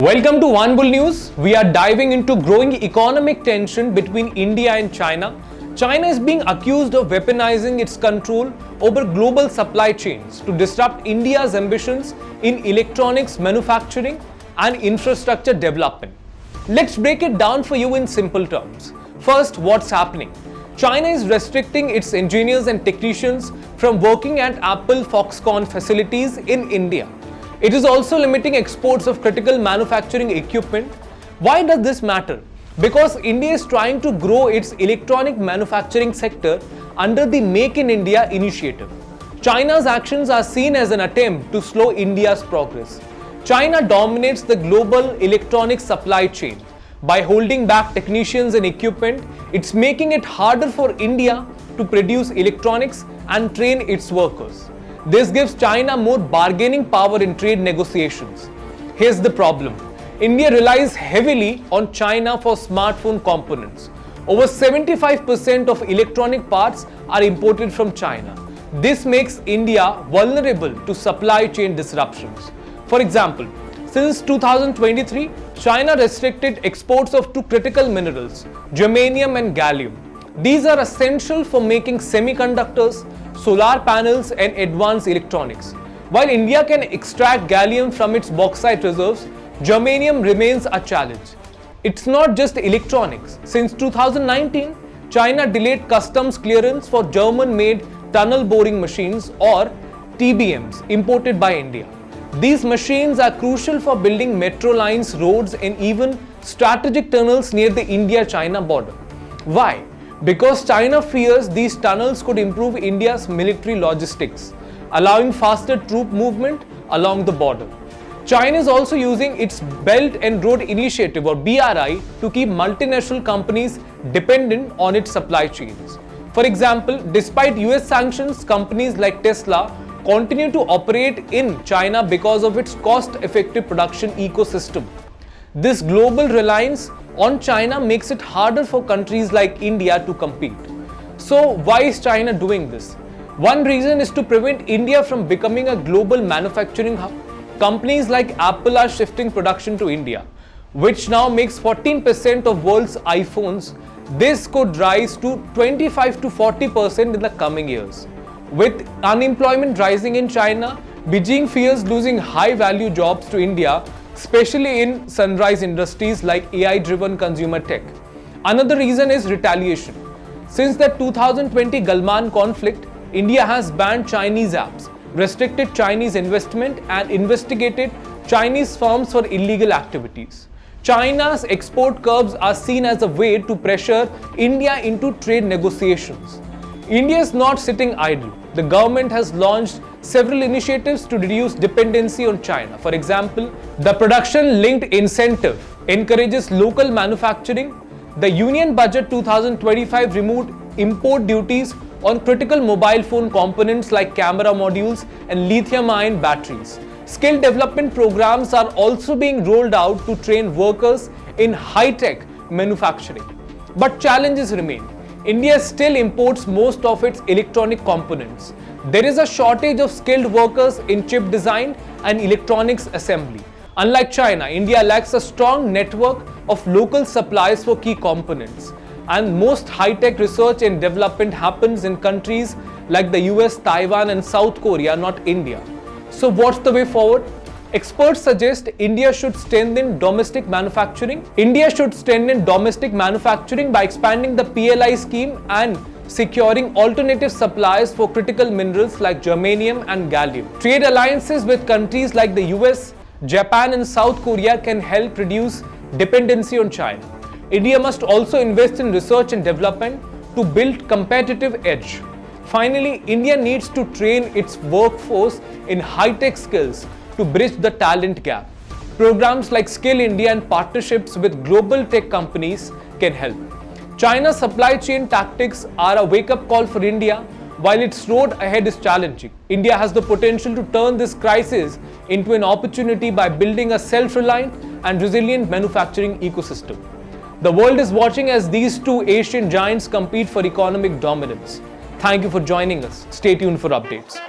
Welcome to One Bull News. We are diving into growing economic tension between India and China. China is being accused of weaponizing its control over global supply chains to disrupt India's ambitions in electronics manufacturing and infrastructure development. Let's break it down for you in simple terms. First, what's happening? China is restricting its engineers and technicians from working at Apple Foxconn facilities in India. It is also limiting exports of critical manufacturing equipment. Why does this matter? Because India is trying to grow its electronic manufacturing sector under the Make in India initiative. China's actions are seen as an attempt to slow India's progress. China dominates the global electronics supply chain. By holding back technicians and equipment, it's making it harder for India to produce electronics and train its workers. This gives China more bargaining power in trade negotiations. Here's the problem. India relies heavily on China for smartphone components. Over 75% of electronic parts are imported from China. This makes India vulnerable to supply chain disruptions. For example, since 2023, China restricted exports of two critical minerals, germanium and gallium. These are essential for making semiconductors, solar panels and advanced electronics. While India can extract gallium from its bauxite reserves, germanium remains a challenge. It's not just electronics. Since 2019, China delayed customs clearance for German-made tunnel boring machines or TBMs imported by India. These machines are crucial for building metro lines, roads and even strategic tunnels near the India-China border. Why? Because China fears these tunnels could improve India's military logistics, allowing faster troop movement along the border. China is also using its Belt and Road Initiative or BRI to keep multinational companies dependent on its supply chains. For example, despite US sanctions, companies like Tesla continue to operate in China because of its cost-effective production ecosystem. This global reliance on China makes it harder for countries like India to compete. So why is China doing this? One reason is to prevent India from becoming a global manufacturing hub. Companies like Apple are shifting production to India, which now makes 14% of world's iPhones. This could rise to 25 to 40% in the coming years. With unemployment rising in China, Beijing fears losing high-value jobs to India, especially in sunrise industries like AI-driven consumer tech. Another reason is retaliation. Since the 2020 Galman conflict, India has banned Chinese apps, restricted Chinese investment and investigated Chinese firms for illegal activities. China's export curbs are seen as a way to pressure India into trade negotiations. India is not sitting idle. The government has launched several initiatives to reduce dependency on China. For example, the production-linked incentive encourages local manufacturing. The Union Budget 2025 removed import duties on critical mobile phone components like camera modules and lithium-ion batteries. Skill development programs are also being rolled out to train workers in high-tech manufacturing. But challenges remain. India still imports most of its electronic components. There is a shortage of skilled workers in chip design and electronics assembly. Unlike China, India lacks a strong network of local suppliers for key components. And most high-tech research and development happens in countries like the US, Taiwan and South Korea, not India. So what's the way forward? Experts suggest India should strengthen domestic manufacturing. India should strengthen domestic manufacturing by expanding the PLI scheme and securing alternative supplies for critical minerals like germanium and gallium. Trade alliances with countries like the US, Japan and South Korea can help reduce dependency on China. India must also invest in research and development to build competitive edge. Finally, India needs to train its workforce in high-tech skills to bridge the talent gap. Programs like Skill India and partnerships with global tech companies can help. China's supply chain tactics are a wake-up call for India, while its road ahead is challenging. India has the potential to turn this crisis into an opportunity by building a self-reliant and resilient manufacturing ecosystem. The world is watching as these two Asian giants compete for economic dominance. Thank you for joining us. Stay tuned for updates.